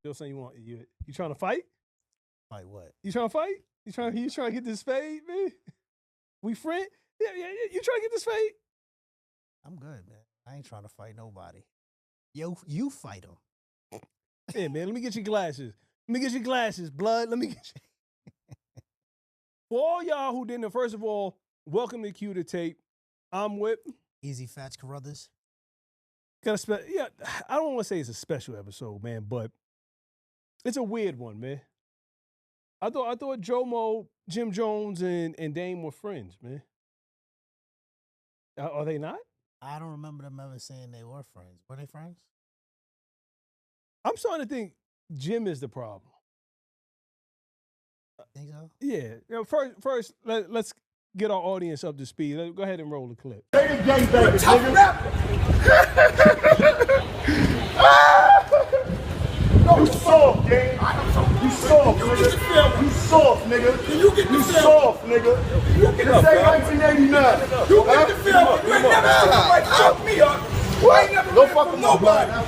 Still saying you trying to fight? Fight what? You trying to fight? You trying to get this fade, man? We friend? Yeah. You trying to get this fade? I'm good, man. I ain't trying to fight nobody. Yo, you fight him. Yeah, man. Let me get your glasses. Blood. Let me get you. For all y'all who didn't, first of all, welcome to Kew to Tape. I'm with Easy Fats Carruthers. I don't want to say it's a special episode, man, but it's a weird one, man. I thought Jomo, Jim Jones, and Dame were friends, man. Are they not? I don't remember them ever saying they were friends. Were they friends? I'm starting to think Jim is the problem. Think so? Yeah. First, let's get our audience up to speed. Go ahead and roll the clip. Say the gang bangers, nigga. You soft, gang. You soft, nigga. You soft, nigga. You soft, nigga. This ain't 1989. You get the film. You ain't never seen nobody fuck me up. What? Don't fuck him up. Nobody. No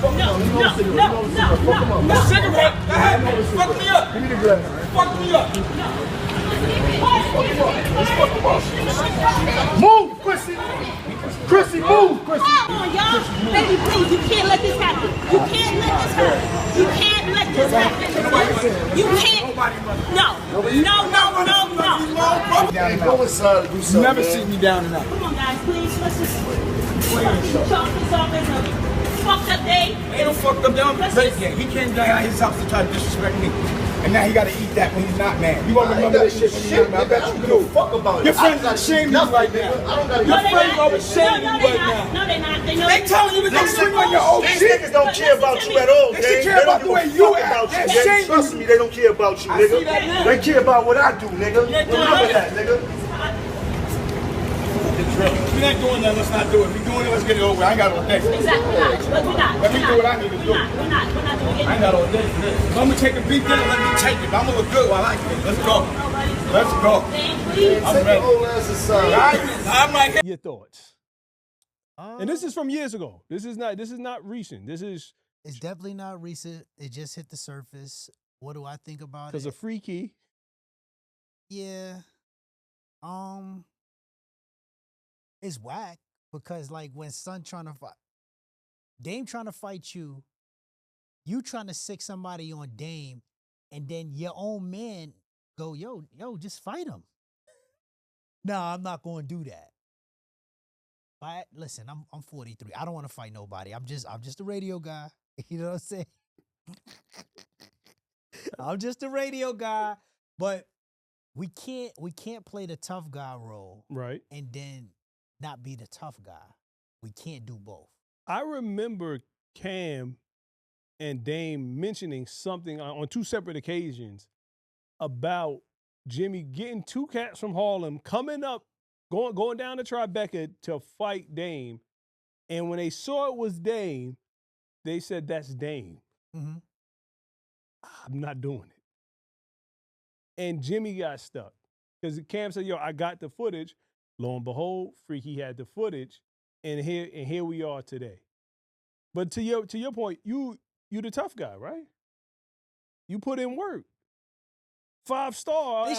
cigarette. Go ahead. Fuck me up. Give me the glass. Fuck me up. Let's fuck him up. Move, Chrissy. Chrissy, move, Chrissy. Come on, y'all. Baby, please, you can't let this happen. You can't let this happen. You can't let this happen. You can't. No. Hey, go inside and do something. You never sit me down enough. Come on, guys, please. Let's just chalk this off as a fucked up day. Ain't no fucked up down. He came down at his house to try to disrespect me. And now he got to eat that when he's not mad. You gonna remember this shit when you're not mad? I bet you do. Fuck about it. Your friends are shaming you right now. Your friends are shaming you right now. No, they're not. They telling you to go swing on your old These shit. niggas don't care about you at all, They should gang. care about the way you act. They're Trust me, they don't care about you, nigga. see that now. They care about what I do, nigga. Remember that, nigga. If we ain't doing that, let's not do it. If we doing it, let's get it over. I ain't got all day. Exactly. We're not. Let me do what I need to do. We're not doing I ain't anything. got all day for this. If I'm gonna take a beat dinner, let me take it. I'm gonna look good while I can. Let's go. Let's go. Please. I'm Take ready. your old ass aside. I'm right here. Your thoughts. And this is from years ago. This is not recent. It's definitely not recent. It just hit the surface. What do I think about it? because of Freekey. Yeah. It's whack because like when Son trying to fight, Dame trying to fight you, you trying to sick somebody on Dame, and then your own man go, yo, just fight him. No, I'm not going to do that. But listen, I'm 43. I don't want to fight nobody. I'm just a radio guy. You know what I'm saying? I'm just a radio guy, but we can't play the tough guy role, Right. and then not be the tough guy. We can't do both. I remember Cam and Dame mentioning something on two separate occasions about Jimmy getting two cats from Harlem coming up, going down to Tribeca to fight Dame. And when they saw it was Dame, they said, that's Dame. Mm-hmm. I'm not doing it. And Jimmy got stuck because Cam said, yo, I got the footage. Lo and behold, Freekey had the footage, and here we are today. But to your point, you the tough guy, right? You put in work. 5-star. He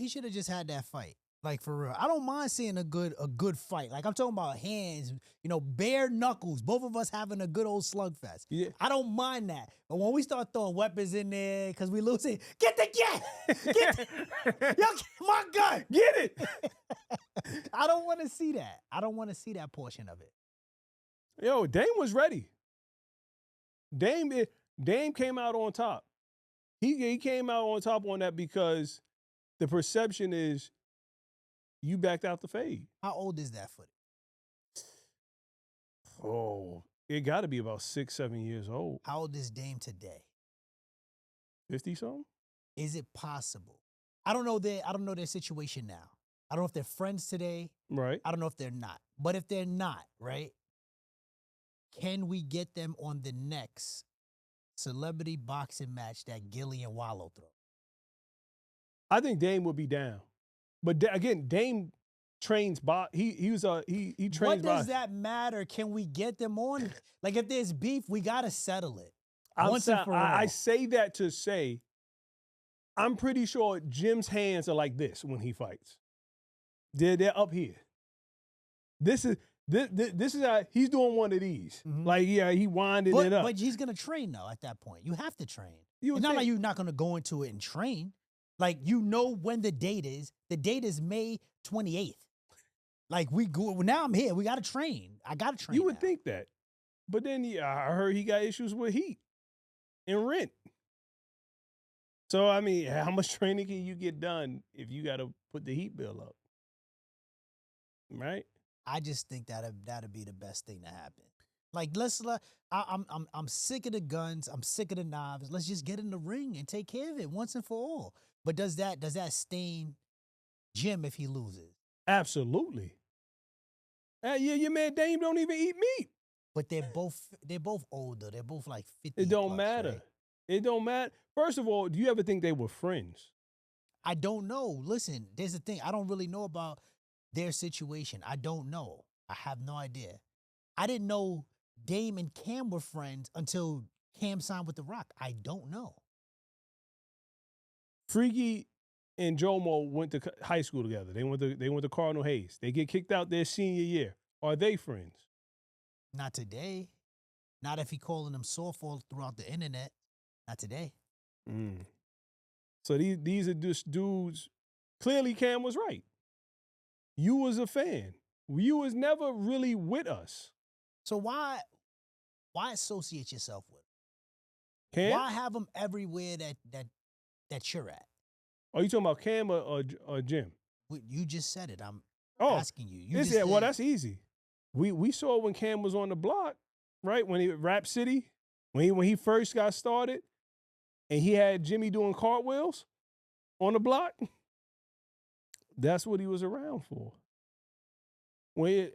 should have just had that fight. Like for real. I don't mind seeing a good fight. Like I'm talking about hands, bare knuckles. Both of us having a good old slugfest. Yeah. I don't mind that. But when we start throwing weapons in there because we losing, get the gun! Yo, my gun! Get it! I don't want to see that. I don't want to see that portion of it. Yo, Dame was ready. Dame came out on top. He came out on top on that because the perception is you backed out the fade. How old is that footage? Oh, it got to be about 6-7 years old. How old is Dame today? 50-something? Is it possible? I don't know their situation now. I don't know if they're friends today. Right. I don't know if they're not. But if they're not, right? Can we get them on the next celebrity boxing match that Gilly and Wallow throw? I think Dame would be down. But again, Dame trains he trains What does that matter? Can we get them on? Like if there's beef, we got to settle it. Once and for all. I say that to say, I'm pretty sure Jim's hands are like this when he fights. They're up here. This is how he's doing one of these. Mhm. Like, yeah, he winding it up. But he's gonna train though. At that point, you have to train. You would It's not like think- you're not gonna go into it and train. Like you know when the date is. The date is May 28th. Like we go now. I'm here. We gotta train. I gotta train. You would now. think that. But then I heard he got issues with heat and rent. So, I mean, how much training can you get done if you got to put the heat bill up? Right? I just think that'd be the best thing to happen. Like I'm sick of the guns. I'm sick of the knives. Let's just get in the ring and take care of it once and for all. But does that stain Jim if he loses? Absolutely. Yeah, your man Dame don't even eat meat. But they're both older. They're both like 50. It don't plus, matter. right? It don't matter. First of all, do you ever think they were friends? I don't know. Listen, there's a thing. I don't really know about their situation. I don't know. I have no idea. I didn't know Dame and Cam were friends until Cam signed with The Rock. I don't know. Freekey and Jomo went to high school together. They went to Cardinal Hayes. They get kicked out their senior year. Are they friends? Not today. Not if he calling them soft all throughout the internet. Not today. So these are just dudes. Clearly, Cam was right. You was a fan. You was never really with us. So why associate yourself with him? Cam? Why have them everywhere that you're at? Are you talking about Cam or Jim? You just said it. I'm Oh, asking you. You This- just yeah, well, said- that's easy. We saw when Cam was on the block, right? When he Rap City, when he first got started, and he had Jimmy doing cartwheels on the block. That's what he was around for.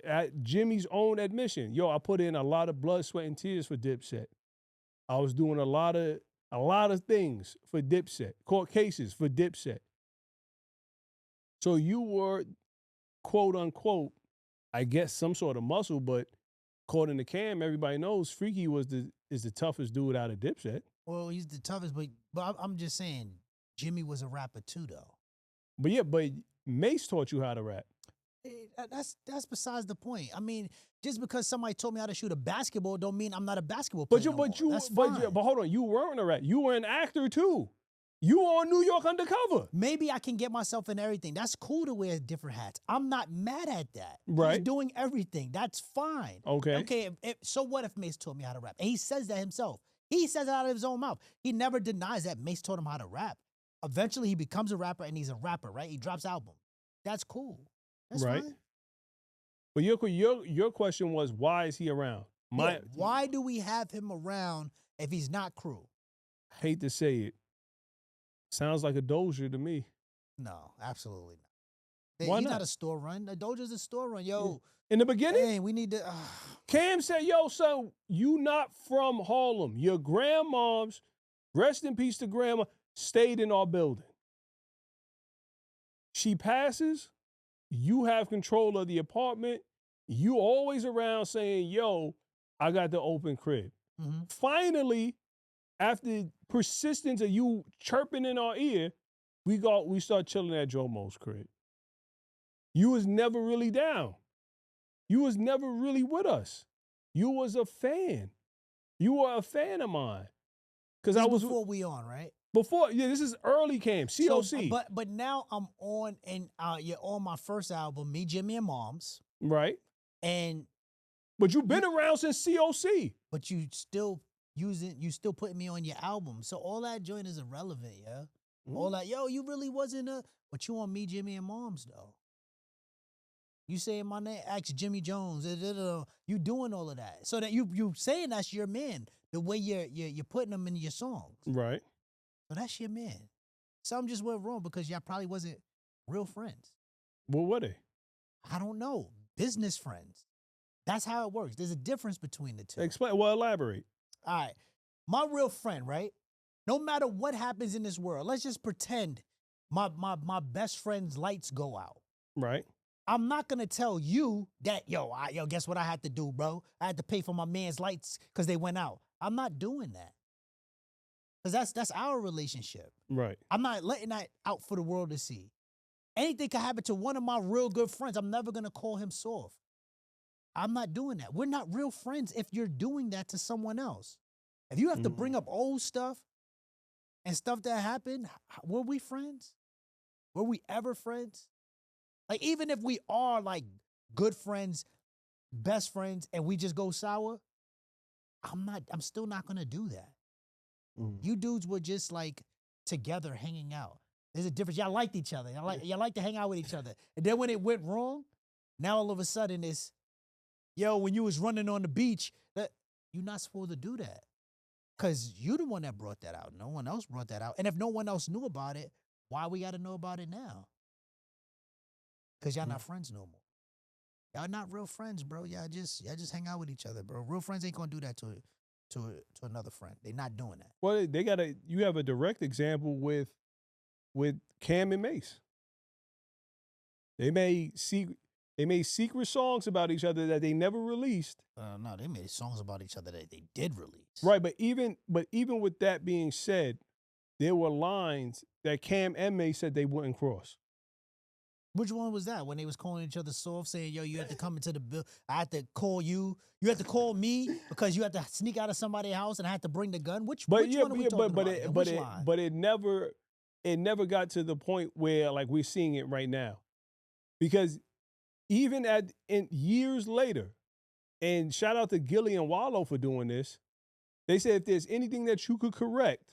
At Jimmy's own admission, I put in a lot of blood, sweat, and tears for Dipset. I was doing a lot of things for Dipset, court cases for Dipset. So you were, quote unquote, I guess some sort of muscle, but according to Cam, everybody knows Freekey is the toughest dude out of Dipset. Well, he's the toughest, but I'm just saying, Jimmy was a rapper too, though. But Mace taught you how to rap. That's besides the point. I mean, just because somebody told me how to shoot a basketball, don't mean I'm not a basketball player. But hold on, you weren't a rap. You were an actor too. You were on New York Undercover. Maybe I can get myself in everything. That's cool to wear different hats. I'm not mad at that. Right. He's doing everything. That's fine. Okay. Okay. So what if Mace taught me how to rap? And he says that himself. He says it out of his own mouth. He never denies that Mace taught him how to rap. Eventually, he becomes a rapper, and he's a rapper, right? He drops albums. That's cool. That's Right. fine. But your question was, why is he around? Yeah, why do we have him around if he's not crew? Hate to say it, sounds like a Dozier to me. No, absolutely not. Why He's not? not a store run. The Doja's a store run. Yo, In the beginning, hey, we need to. Cam said, "Yo, son, you not from Harlem. Your grandmom's, rest in peace to grandma, stayed in our building. She passes, you have control of the apartment. You always around saying, yo, I got the open crib. Mhm. Finally, after persistence of you chirping in our ear, we start chilling at Jomo's crib. You was never really down. You was never really with us. You was a fan. You were a fan of mine. Because I was before we on, right? this is early Cam, COC. So, but now I'm on, and you're on my first album, Me, Jimmy, and Moms, right? and But you've been around since COC. but you still putting me on your album. So all that joint is irrelevant, yeah. All that, yo, you really wasn't but you on Me, Jimmy, and Moms though. You saying my name, ask Jimmy Jones. You doing all of that, so that you saying that's your man. The way you're putting them in your songs, Right. but that's your man. Something just went wrong because y'all probably wasn't real friends. What were they? I don't know, business friends. That's how it works. There's a difference between the two. Explain. Well, elaborate. All right, my real friend, right? No matter what happens in this world, let's just pretend my best friend's lights go out. Right. I'm not gonna tell you that, yo, guess what I had to do, bro? I had to pay for my man's lights because they went out. I'm not doing that. Because that's our relationship. Right. I'm not letting that out for the world to see. Anything could happen to one of my real good friends. I'm never gonna call him soft. I'm not doing that. We're not real friends if you're doing that to someone else. If you have to bring up old stuff and stuff that happened, were we friends? Were we ever friends? Like, even if we are like good friends, best friends, and we just go sour, I'm still not gonna do that. You dudes were just like together hanging out. There's a difference. Y'all liked each other. Y'all like to hang out with each other. And then when it went wrong, now all of a sudden it's, yo, when you was running on the beach, that you're not supposed to do that. Because you the one that brought that out. No one else brought that out. And if no one else knew about it, why we got to know about it now? Because y'all not friends no more. Y'all not real friends, bro. Y'all just hang out with each other, bro. Real friends ain't going to do that to another friend. They not doing that. Well, you have a direct example with Cam and Mace. They made secret songs about each other that they never released. No, they made songs about each other that they did release. Right, but even with that being said, there were lines that Cam and Mace said they wouldn't cross. Which one was that? When they was calling each other soft, saying, yo, you had to come into the bill. I had to call you. You had to call me because you had to sneak out of somebody's house and I had to bring the gun. Which one are we talking about? But it never got to the point where like we're seeing it right now. Because even years later, and shout out to Gilly and Wallow for doing this, they said if there's anything that you could correct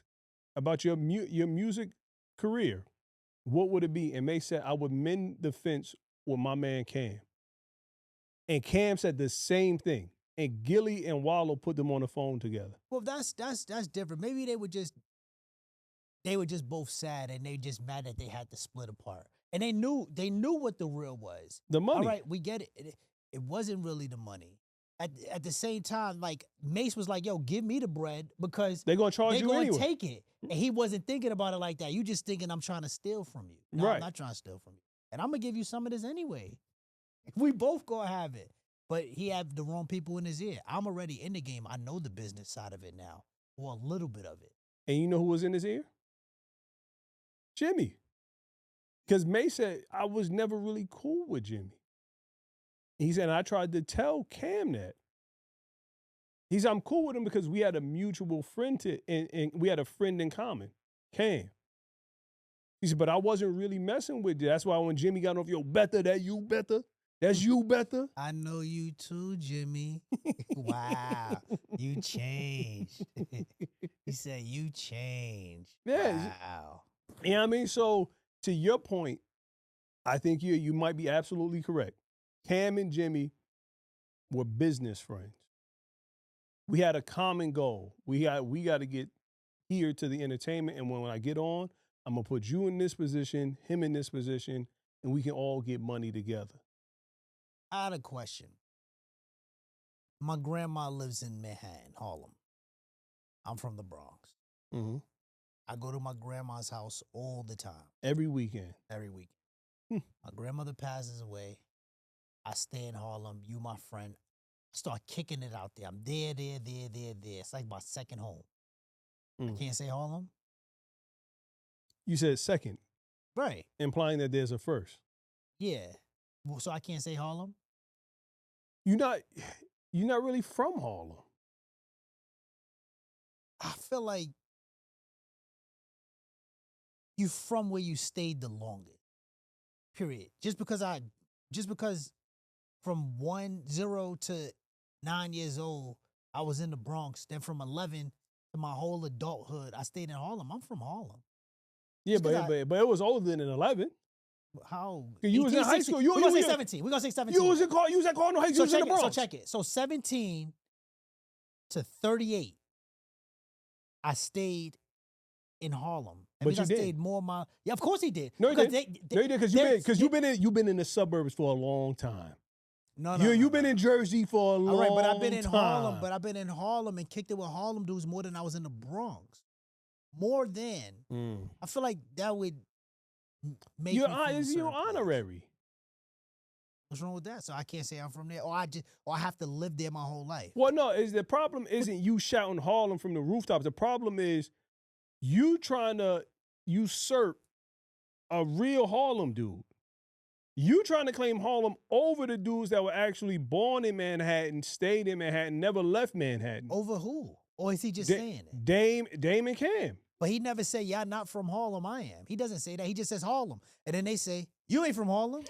about your music career, what would it be? And May said, I would mend the fence with my man Cam. And Cam said the same thing. And Gilly and Wallow put them on the phone together. Well, that's different. Maybe they were just both sad and they just mad that they had to split apart. And they knew what the real was. The money. All right, we get it. It wasn't really the money. At the same time, like, Mace was like, yo, give me the bread because they're going to charge you anyway. They're going to take it. And he wasn't thinking about it like that. You just thinking I'm trying to steal from you. No, right. I'm not trying to steal from you. And I'm going to give you some of this anyway. We both going to have it. But he had the wrong people in his ear. I'm already in the game. I know the business side of it now, or a little bit of it. And you know who was in his ear? Jimmy. Because May said, I was never really cool with Jimmy. He said, I tried to tell Cam that. He said, I'm cool with him because we had a mutual friend and we had a friend in common, Cam. He said, but I wasn't really messing with you. That's why when Jimmy got off, yo, better, that you better. That's you better. I know you too, Jimmy. Wow. You changed. He said, you changed. Yeah. Wow. You know what I mean? So, to your point, I think you might be absolutely correct. Cam and Jimmy were business friends. We had a common goal. We got to get here to the entertainment, and when I get on, I'm going to put you in this position, him in this position, and we can all get money together. I had a question. My grandma lives in Manhattan, Harlem. I'm from the Bronx. Mm-hmm. I go to my grandma's house all the time. Every weekend. Every weekend. My grandmother passes away. I stay in Harlem. You, my friend. I start kicking it out there. I'm there. It's like my second home. I can't say Harlem. You said second. Right. Implying that there's a first. Yeah. Well, so I can't say Harlem? You're not really from Harlem. I feel like you from where you stayed the longest. Period. Just because from 0 to 9 years old, I was in the Bronx. Then from 11 to my whole adulthood, I stayed in Harlem. I'm from Harlem. Yeah, but it was older than 11. How? You was in high school. We're going to say 17. We're going to say 17. You was at Cardinal Heights. You was in the Bronx. So check it. So 17 to 38, I stayed in Harlem. But you did. Stayed more yeah, of course he did. No, he did. No, he did because you've been in the suburbs for a long time. No. You've been in Jersey for a long time. All right, but I've been in Harlem. But I've been in Harlem and kicked it with Harlem dudes more than I was in the Bronx. More than. I feel like that would make you're honorary. What's wrong with that? So I can't say I'm from there, or I have to live there my whole life. Well, no, the problem isn't you shouting Harlem from the rooftops. The problem is You trying to usurp a real Harlem dude. You trying to claim Harlem over the dudes that were actually born in Manhattan, stayed in Manhattan, never left Manhattan. Over who? Or is he just saying it? Dame and Cam. But he never say, y'all not from Harlem, I am. He doesn't say that. He just says Harlem. And then they say, you ain't from Harlem.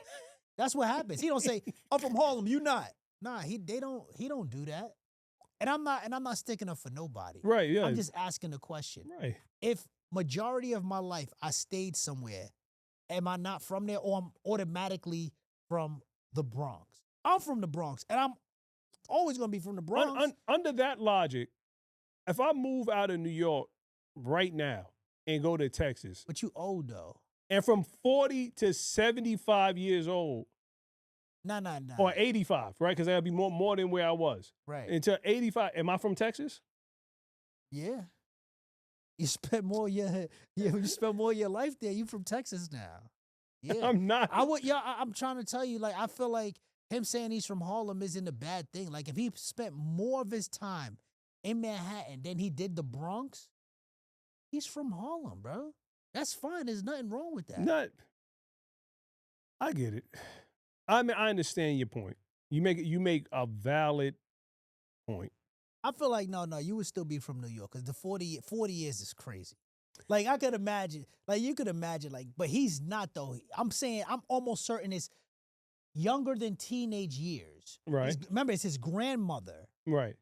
That's what happens. He don't say, I'm from Harlem, you not. Nah, he don't do that. And I'm not sticking up for nobody. Right, yeah. I'm just asking the question. Right. If majority of my life I stayed somewhere, am I not from there, or I'm automatically from the Bronx? I'm from the Bronx, and I'm always gonna be from the Bronx. Under that logic, if I move out of New York right now and go to Texas, But you old though. and from 40 to 75 years old, Nah. or 85, right? Because that'll be more than where I was. Right. Until 85, am I from Texas? Yeah. You spent more of your life there. You from Texas now. Yeah. I'm not. I'm trying to tell you, like, I feel like him saying he's from Harlem isn't a bad thing. Like, if he spent more of his time in Manhattan than he did the Bronx, he's from Harlem, bro. That's fine. There's nothing wrong with that. I get it. I mean, I understand your point. You make a valid point. I feel like, no, you would still be from New York, because the 40 years is crazy. Like, I could imagine, like, you could imagine, like, but he's not, though. I'm saying, I'm almost certain it's younger than teenage years. Right. Remember, it's his grandmother. Right.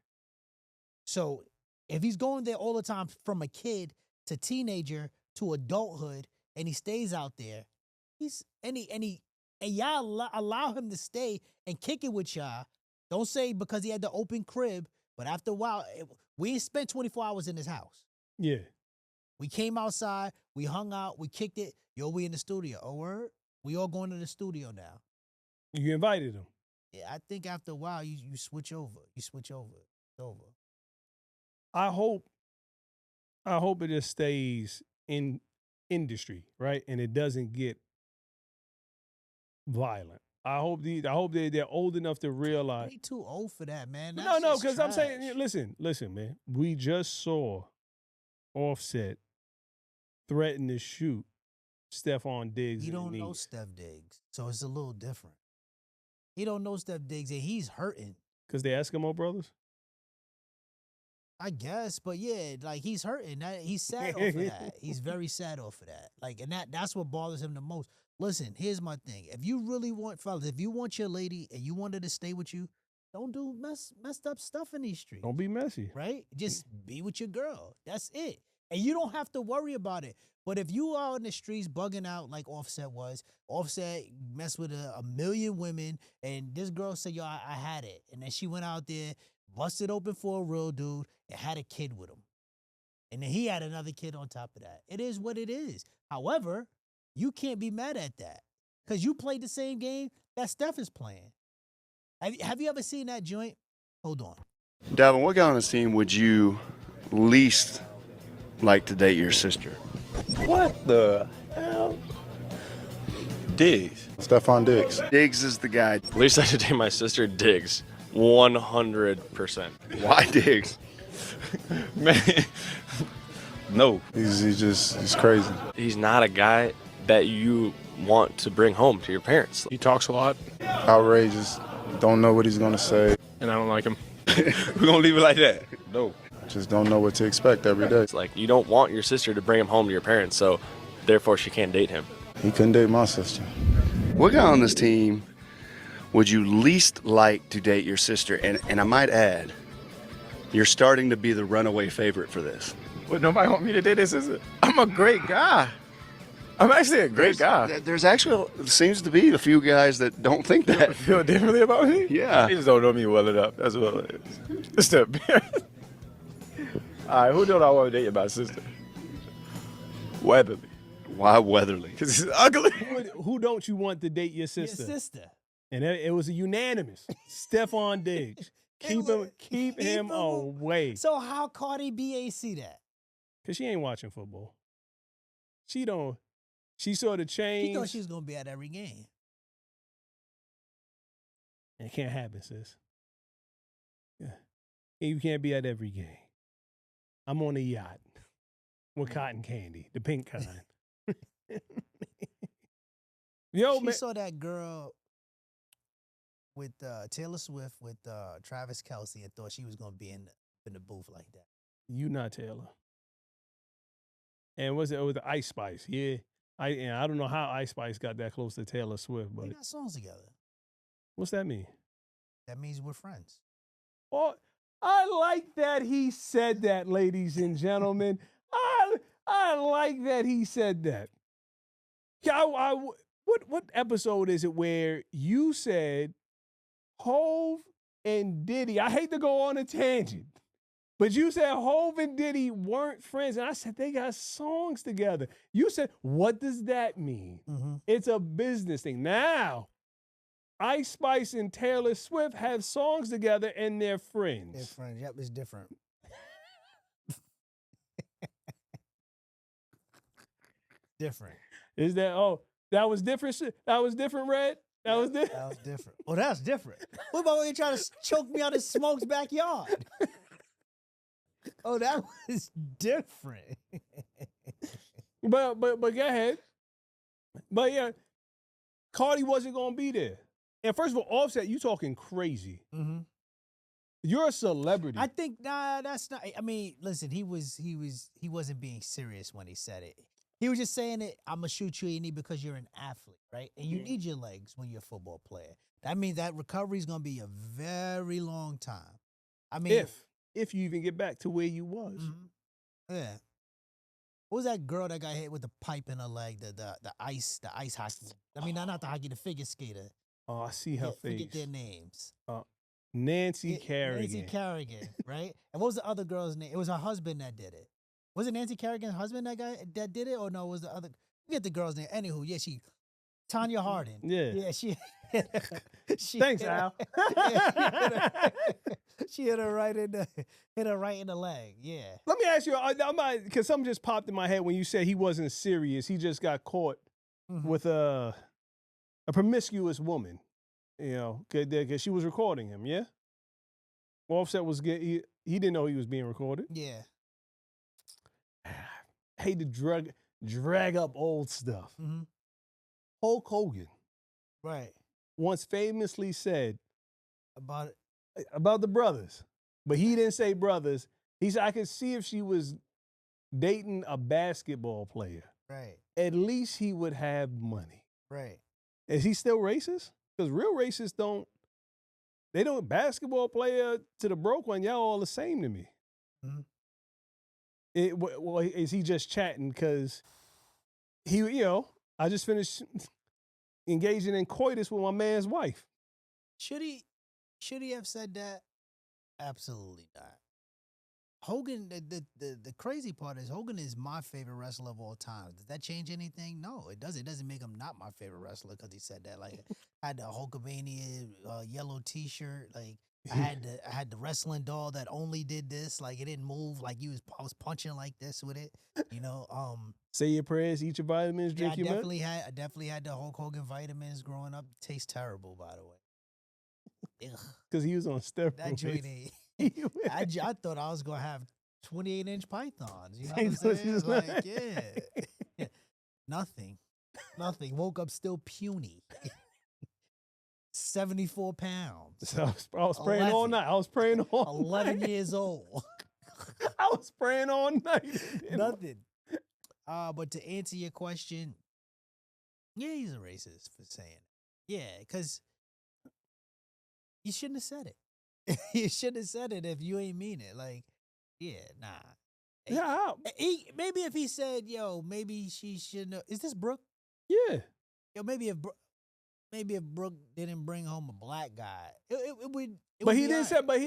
So if he's going there all the time from a kid to teenager to adulthood, and he stays out there, and y'all allow him to stay and kick it with y'all. Don't say because he had the open crib, but after a while, we ain't spent 24 hours in his house. Yeah. We came outside, we hung out, we kicked it. Yo, we in the studio. Oh, word? We all going to the studio now. You invited him. Yeah, I think after a while, you switch over. You switch over. It's over. I hope it just stays in industry, right? And it doesn't get violent. I hope they're old enough to realize. They too old for that, man. No, That's because I'm saying, trash. listen, man. We just saw Offset threaten to shoot Stephon Diggs. You in the don't know knee. Steph Diggs, so it's a little different. He don't know Steph Diggs, and he's hurting. Because they Eskimo brothers? I guess, but yeah, like, he's hurting. He's sad off of that. He's very sad off of that. Like, and that's what bothers him the most. Listen, here's my thing. If you really want, fellas, if you want your lady and you want her to stay with you, don't do messed up stuff in these streets. Don't be messy. Right? Just be with your girl. That's it. And you don't have to worry about it. But if you are in the streets bugging out like Offset was, Offset messed with a million women, and this girl said, yo, I had it. And then she went out there, busted open for a real dude, and had a kid with him. And then he had another kid on top of that. It is what it is. However, you can't be mad at that, because you played the same game that Steph is playing. Have you ever seen that joint? Hold on. Davin, what guy on this team would you least like to date your sister? What the hell? Diggs. Stephon Diggs. Diggs is the guy. Least I should date my sister, Diggs. 100%. Why Diggs? Man. No. He's crazy. He's not a guy that you want to bring home to your parents. He talks a lot, Outrageous. Don't know what he's going to say. and I don't like him. We're going to leave it like that. No. Just don't know what to expect every day. It's like you don't want your sister to bring him home to your parents, so therefore she can't date him. He couldn't date my sister. What guy on this team would you least like to date your sister? And I might add, you're starting to be the runaway favorite for this. But nobody want me to date this, is it? I'm a great guy. I'm actually a great guy. There's actually seems to be a few guys that don't think that. You feel differently about me? Yeah. They just don't know me well enough. That's what it is. It's the appearance. All right, who don't I want to date my sister? Weatherly. Why Weatherly? Because he's ugly. Who don't you want to date your sister? Your sister. And it was a unanimous. Stephon Diggs. Keep him away. So how Cardi B ain't see that? Because she ain't watching football. She sort of changed. She thought she was going to be at every game. It can't happen, sis. Yeah. You can't be at every game. I'm on a yacht. with cotton candy, the pink kind. Yo, She man. saw that girl with Taylor Swift with Travis Kelce and thought she was gonna be in the booth like that. You not Taylor. And was it with the Ice Spice? Yeah. I don't know how Ice Spice got that close to Taylor Swift, They but got songs together. what's that mean? That means we're friends. Oh, I like that he said that, ladies and gentlemen. I like that he said that. What episode is it where you said Hove and Diddy? I hate to go on a tangent, but you said Hove and Diddy weren't friends, and I said they got songs together. You said, what does that mean? Mm-hmm. It's a business thing. Now, Ice Spice and Taylor Swift have songs together, and they're friends. They're friends. Yep, it's different. Different. Is that that was different? That was different, Red? That was different. That was different. Oh, that's different. What about when you trying to choke me out of Smoke's backyard? Oh, that was different. But go ahead. But yeah, Cardi wasn't gonna be there. And first of all, Offset, you talking crazy. Mm-hmm. You're a celebrity. I think that's not. I mean, listen, he wasn't being serious when he said it. He was just saying it. I'm gonna shoot you in the knee because you're an athlete, right? And you need your legs when you're a football player. That means that recovery is gonna be a very long time. I mean, if you even get back to where you was. Mm-hmm. Yeah. What was that girl that got hit with the pipe in her leg? The ice hockey. I mean, not the hockey, the figure skater. Oh, I see her face. Forget their names. Nancy Kerrigan. Nancy Kerrigan, right? And what was the other girl's name? It was her husband that did it. Was it Nancy Kerrigan's husband that did it? Or no, it was the other? Forget the girl's name. Anywho, yeah, Tanya Harding. Yeah. she Thanks, Al. She hit her right in the leg. Yeah. Let me ask you, because something just popped in my head when you said he wasn't serious. He just got caught with a promiscuous woman, because she was recording him. Yeah. Offset was he didn't know he was being recorded. Yeah. Hate to drag up old stuff. Mm-hmm. Hulk Hogan, right, once famously said about the brothers, but he didn't say brothers. He said, I could see if she was dating a basketball player. Right. At least he would have money. Right. Is he still racist? Because real racists they don't basketball player to the broke one. Y'all all the same to me. Mm-hmm. Is he just chatting because I just finished engaging in coitus with my man's wife. Should he have said that? Absolutely not. Hogan, the crazy part is Hogan is my favorite wrestler of all time. Does that change anything? No, it doesn't. It doesn't make him not my favorite wrestler because he said that. Like, I had the Hulkamania yellow T-shirt. Like, I had the wrestling doll that only did this. Like, it didn't move. Like, I was punching like this with it. Say your prayers, eat your vitamins, drink your milk. I definitely had the Hulk Hogan vitamins growing up. Tastes terrible, by the way. Because he was on steroids. That joint I thought I was gonna have 28-inch pythons. You know what I'm saying? Like, yeah. Nothing. Woke up still puny. 74 pounds. So I was praying all night. I was praying all 11 years old. I was praying all night. Nothing. But to answer your question, yeah, he's a racist for saying it. Yeah, because you shouldn't have said it. You shouldn't have said it if you ain't mean it. Like, yeah, nah. Yeah. Maybe if he said, yo, maybe she shouldn't have. Is this Brooke? Yeah. Yo, maybe if Brooke didn't bring home a black guy, it would. But he didn't say. But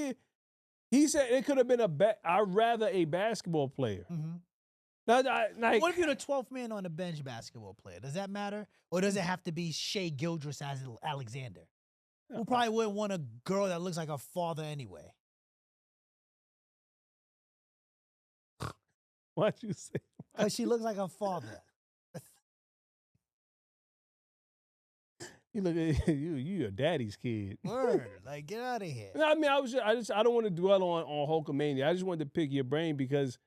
he said it could have been I'd rather a basketball player. Mm-hmm. Now, what if you're the 12th man on the bench basketball player? Does that matter, or does it have to be Shea Gilgeous as Alexander? Who probably wouldn't want a girl that looks like her father anyway. Why'd you say? Because she looks like her father. You look at you your daddy's kid. Word, like get out of here. No, I mean I don't want to dwell on Hulkamania. I just wanted to pick your brain because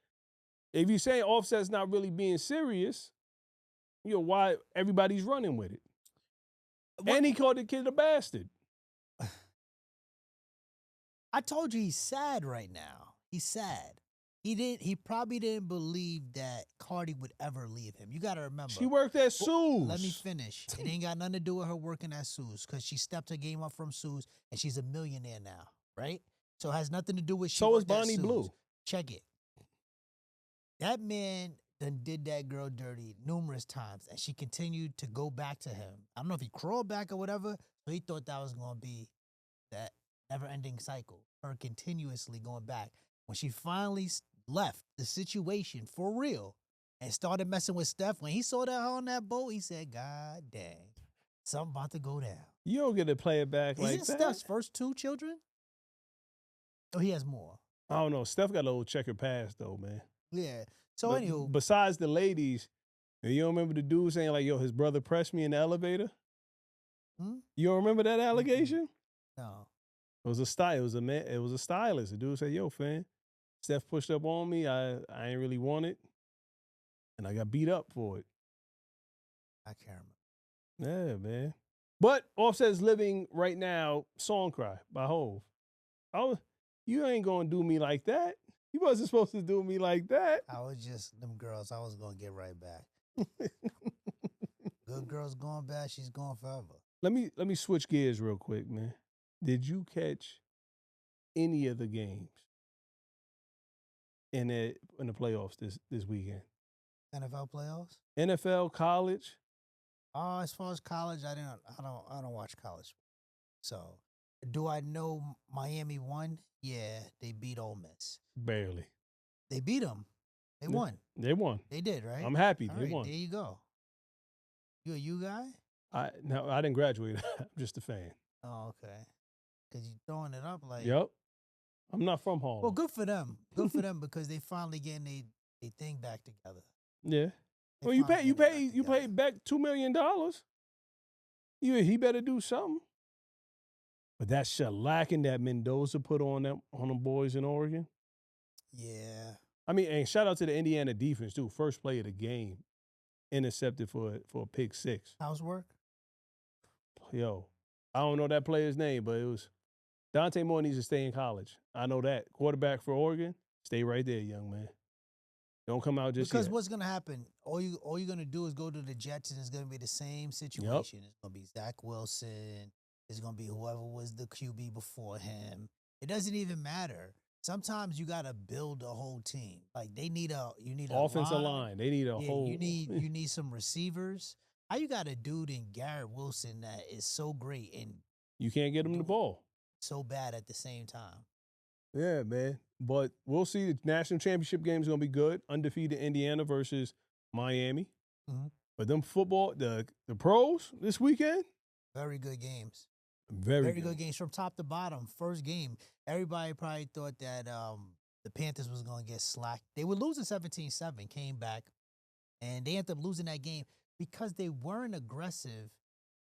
If you say Offset's not really being serious, why everybody's running with it? And he called the kid a bastard. I told you he's sad right now. He's sad. He probably didn't believe that Cardi would ever leave him. You got to remember. She worked at Sue's. Let me finish. It ain't got nothing to do with her working at Sue's because she stepped her game up from Sue's and she's a millionaire now, right? So it has nothing to do with she So is worked at Bonnie Sue's. Blue. Check it. That man done did that girl dirty numerous times and she continued to go back to him. I don't know if he crawled back or whatever, so he thought that was going to be that never-ending cycle, her continuously going back. When she finally left the situation for real and started messing with Steph, when he saw that on that boat, he said, God dang, something about to go down. You don't get to play it back like that. Isn't Steph's first 2 children? Oh, he has more. I don't know. Steph got a little checkered past, though, man. Yeah. So, But anywho. besides the ladies, you don't remember the dude saying, like, yo, his brother pressed me in the elevator? You don't remember that allegation? No. It was a style. It was a stylist. The dude said, yo, fam, Steph pushed up on me. I ain't really want it. And I got beat up for it. I can't remember. Yeah, man. But Offset's living right now, Song Cry by Hov. You ain't gonna do me like that. You wasn't supposed to do me like that. I was just, them girls, I was going to get right back. Good girl's going bad, she's going forever. Let me switch gears real quick, man. Did you catch any of the games in the playoffs this weekend? NFL playoffs? NFL, college? As far as college, I don't watch college. So, do I know Miami won? Yeah, they beat Ole Miss. Barely. They beat them. They won. They won. They did, right? I'm happy. All They right, won. there you go. You a U guy? No, I didn't graduate. I'm just a fan. Oh, okay. Because you're throwing it up like. Yep. I'm not from Harlem. Well, good for them. Good for them because they finally getting their thing back together. Yeah. They Well, you finally paid getting it back together. back $2 million. He better do something. But that shellacking that Mendoza put on them boys in Oregon. Yeah. I mean, and shout out to the Indiana defense too. First play of the game, intercepted for a pick 6. How's work? Yo, I don't know that player's name, but it was Dante Moore needs to stay in college. I know that. Quarterback for Oregon, stay right there, young man. Don't come out just because yet. what's gonna happen? All you're gonna do is go to the Jets, and it's gonna be the same situation. It's gonna be Zach Wilson. It's gonna be whoever was the QB before him. It doesn't even matter. Sometimes you gotta build a whole team. Like you need a Offensive line. They need a whole. You need some receivers. How you got a dude in Garrett Wilson that is so great and You can't get him the ball. so bad at the same time? Yeah, man. But we'll see. The national championship game is going to be good. Undefeated Indiana versus Miami. Mhm. But them football, the pros this weekend, Very good games. very good games from top to bottom. First game, everybody probably thought that the Panthers was going to get slacked. They were losing 17-7, came back, and they ended up losing that game because they weren't aggressive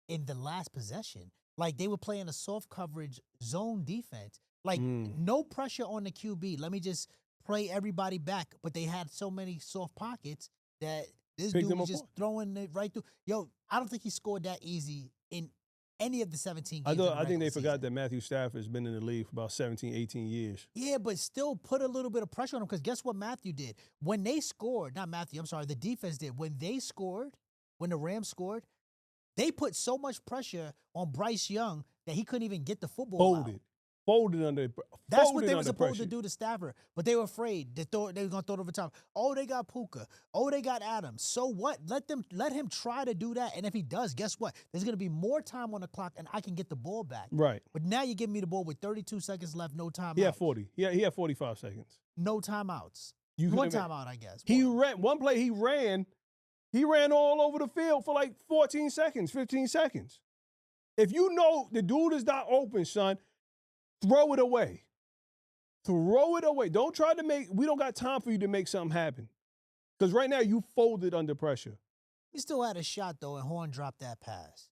in the last possession. Like, they were playing a soft coverage zone defense. Like, no pressure on the QB. Let me just play everybody back. But they had so many soft pockets that this Picked dude them was just apart. throwing it right through. Yo, I don't think he scored that easy in any of the 17 games. I think they forgot that Matthew Stafford's been in the league for about 17, 18 years. Yeah, but still put a little bit of pressure on him because guess what Matthew did? When they scored, not Matthew, I'm sorry, the defense did. When they scored, when the Rams scored, they put so much pressure on Bryce Young that he couldn't even get the football out. Folded under That's what they were under supposed pressure. to do to Stafford, but they were afraid they were going to throw it over top. Oh, they got Puka. Oh, they got Adams. So what? Let him try to do that, and if he does, guess what? There's going to be more time on the clock, and I can get the ball back. Right. But now you give me the ball with 32 seconds left, no timeouts. He had 40. Yeah, he had 45 seconds. No timeouts. You One could've- timeout, I guess. He ran one play. He ran all over the field for like 14 seconds, 15 seconds. If you know the dude is not open, son, throw it away. Throw it away. Don't try to we don't got time for you to make something happen. Because right now you folded under pressure. He still had a shot, though, and Horn dropped that pass.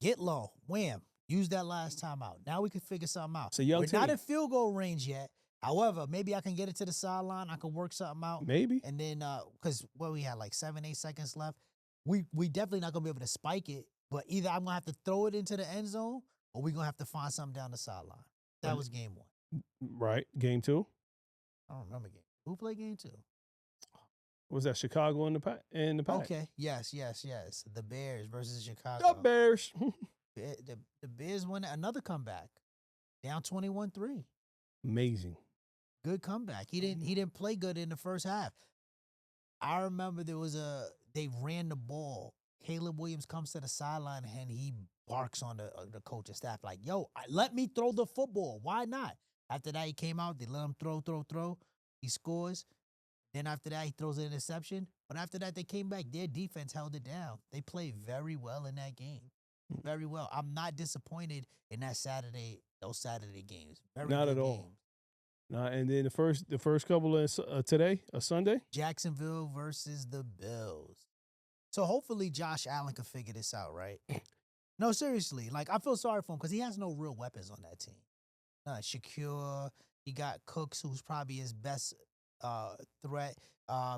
Get low. Wham. Use that last timeout. Now we can figure something out. It's a young We're not team. in field goal range yet, However, maybe I can get it to the sideline. I can work something out. Maybe. And then, because we had like 7-8 seconds left. We definitely not gonna be able to spike it. But either I'm gonna have to throw it into the end zone, or we're gonna have to find something down the sideline. That was game 1. Right. Game 2. I don't remember game. Who played game 2? Was that Chicago in the pack? Okay. Yes. The Bears versus Chicago. The Bears. The Bears won another comeback, down 21-3. Amazing. Good comeback. He didn't play good in the first half. I remember they ran the ball. Caleb Williams comes to the sideline and he barks on the coaching staff like, "Yo, let me throw the football. Why not?" After that, he came out. They let him throw. He scores. Then after that, he throws an interception. But after that, they came back. Their defense held it down. They played very well in that game. Very well. I'm not disappointed in those Saturday games. Very Not good at all. games. And then the first couple of today, a Sunday. Jacksonville versus the Bills. So hopefully Josh Allen can figure this out, right? No, seriously. Like, I feel sorry for him because he has no real weapons on that team. Shakur, he got Cooks, who's probably his best threat.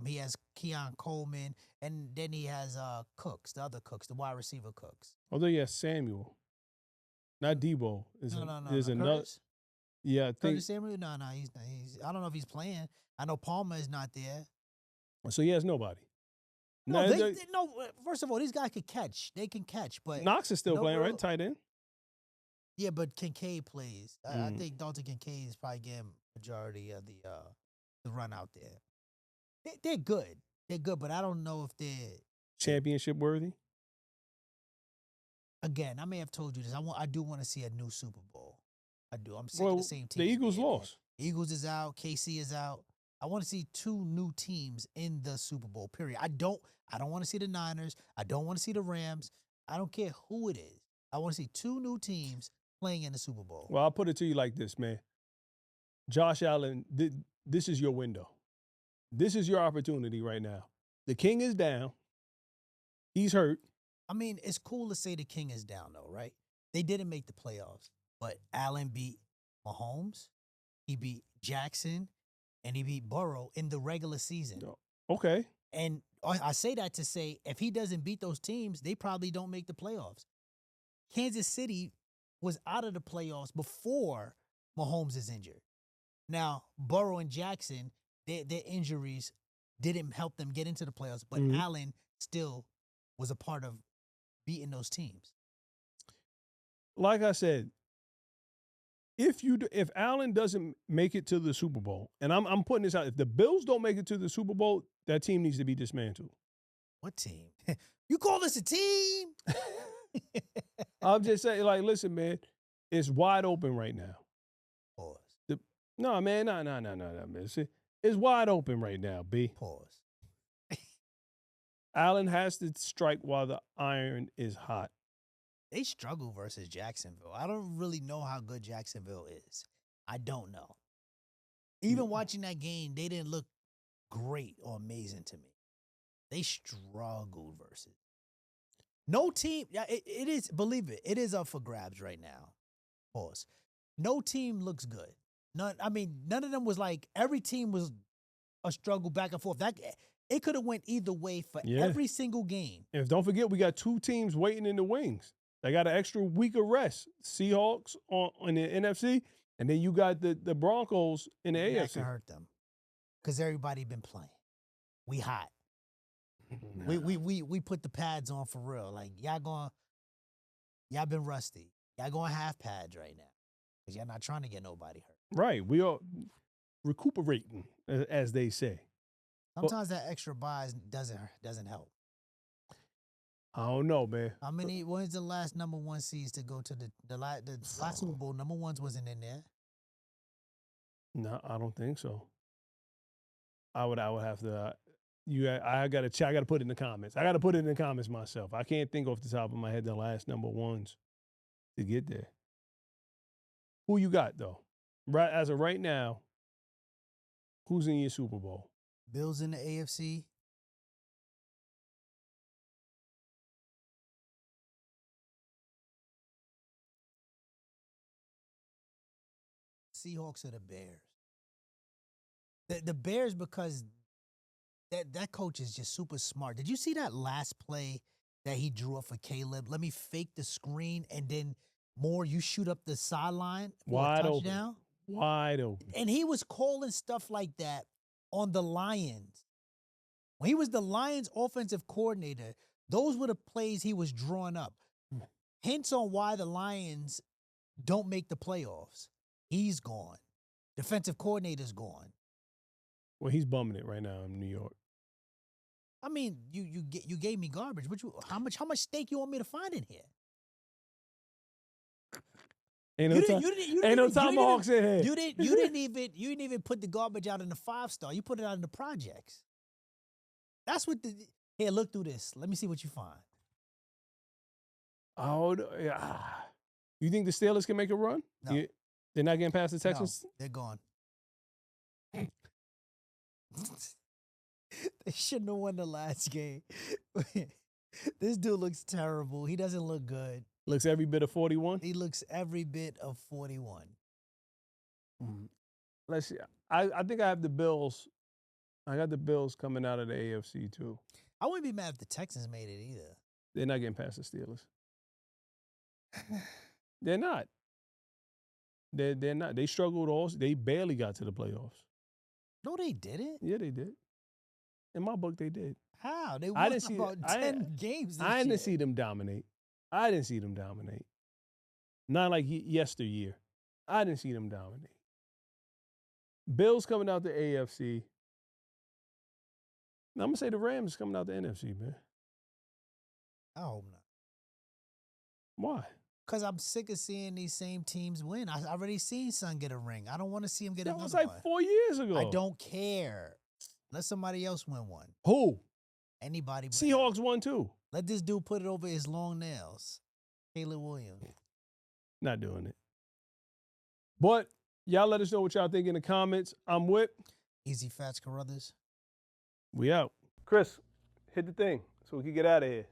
He has Keon Coleman, and then he has Cooks, the other Cooks, the wide receiver Cooks. Although he has Samuel, not Debo. There's No. another. Curtis? Yeah, I think Curtis Samuel? No, he's not. I don't know if he's playing. I know Palmer is not there. so. He has nobody. No, No, no. First of all, these guys can catch. They can catch, but Knox is still no playing, real- right? Tight end. Yeah, but Kincaid plays. I think Dalton Kincaid is probably getting majority of the run out there. They're good. They're good, but I don't know if they're Championship worthy. Again, I may have told you this. I do want to see a new Super Bowl. I do. I'm sick Well, of the same team. the Eagles lost. Eagles is out. KC is out. I want to see 2 new teams in the Super Bowl. Period. I don't want to see the Niners. I don't want to see the Rams. I don't care who it is. I want to see 2 new teams playing in the Super Bowl. Well, I'll put it to you like this, man. Josh Allen, this is your window. This is your opportunity right now. The king is down. He's hurt. I mean, it's cool to say the king is down, though, right? They didn't make the playoffs, but Allen beat Mahomes. He beat Jackson. And he beat Burrow in the regular season. Okay. And I say that to say, if he doesn't beat those teams, they probably don't make the playoffs. Kansas City was out of the playoffs before Mahomes is injured. Now, Burrow and Jackson, their injuries didn't help them get into the playoffs, but Allen still was a part of beating those teams. Like I said, if Allen doesn't make it to the Super Bowl, and I'm putting this out, if the Bills don't make it to the Super Bowl, that team needs to be dismantled. What team? You call this a team? I'm just saying, like, listen, man, it's wide open right now. Pause. No, man. It's wide open right now, B. Pause. Allen has to strike while the iron is hot. They struggle versus Jacksonville. I don't really know how good Jacksonville is. I don't know. Even watching that game, they didn't look great or amazing to me. They struggled versus. No team, it is, believe it is up for grabs right now. Pause. No team looks good. None of them was like, every team was a struggle back and forth. It could have went either way for every single game. And don't forget, we got 2 teams waiting in the wings. They got an extra week of rest. Seahawks on the NFC, and then you got the Broncos in the AFC. That can hurt them because everybody been playing. We hot. We put the pads on for real. Like y'all been rusty. Y'all going half pads right now because y'all not trying to get nobody hurt. Right. We are recuperating, as they say. Sometimes that extra buys doesn't help. I don't know, man. When's the last number 1 seeds to go to the last Super Bowl? Number 1s wasn't in there. No, I don't think so. I would have to. I got to check. I got to put it in the comments. I got to put it in the comments myself. I can't think off the top of my head the last number 1s to get there. Who you got though? Right as of right now, who's in your Super Bowl? Bills in the AFC. Seahawks or the Bears? The Bears, because that coach is just super smart. Did you see that last play that he drew up for K.E.W? Let me fake the screen and then you shoot up the sideline for Wide a open. touchdown. Wide open. And he was calling stuff like that on the Lions. When he was the Lions offensive coordinator, those were the plays he was drawing up. Hints on why the Lions don't make the playoffs. He's gone. Defensive coordinator's gone. Well, he's bumming it right now in New York. I mean, you gave me garbage, but how much steak you want me to find in here? Ain't no tomahawks in here. You didn't even put the garbage out in the 5-star. You put it out in the projects. That's what here. Look through this. Let me see what you find. Oh, yeah. You think the Steelers can make a run? No. They're not getting past the Texans? No, they're gone. They shouldn't have won the last game. This dude looks terrible. He doesn't look good. Looks every bit of 41? He looks every bit of 41. Let's see. I think I have the Bills. I got the Bills coming out of the AFC too. I wouldn't be mad if the Texans made it either. They're not getting past the Steelers. They're not. They're not. They struggled they barely got to the playoffs. No, they didn't. Yeah, they did. In my book, they did. How? They won about 10 games this year. I didn't see them dominate. Not like yesteryear. I didn't see them dominate. Bills coming out the AFC. Now, I'm going to say the Rams coming out the NFC, man. I hope not. Why? Because I'm sick of seeing these same teams win. I already seen Son get a ring. I don't want to see him get another one. That was like 4 years ago. I don't care. Let somebody else win one. Who? Anybody. But Seahawks won too. Let this dude put it over his long nails. Caleb Williams. Not doing it. But y'all let us know what y'all think in the comments. I'm Whip. Easy Fats Carruthers. We out. Chris, hit the thing so we can get out of here.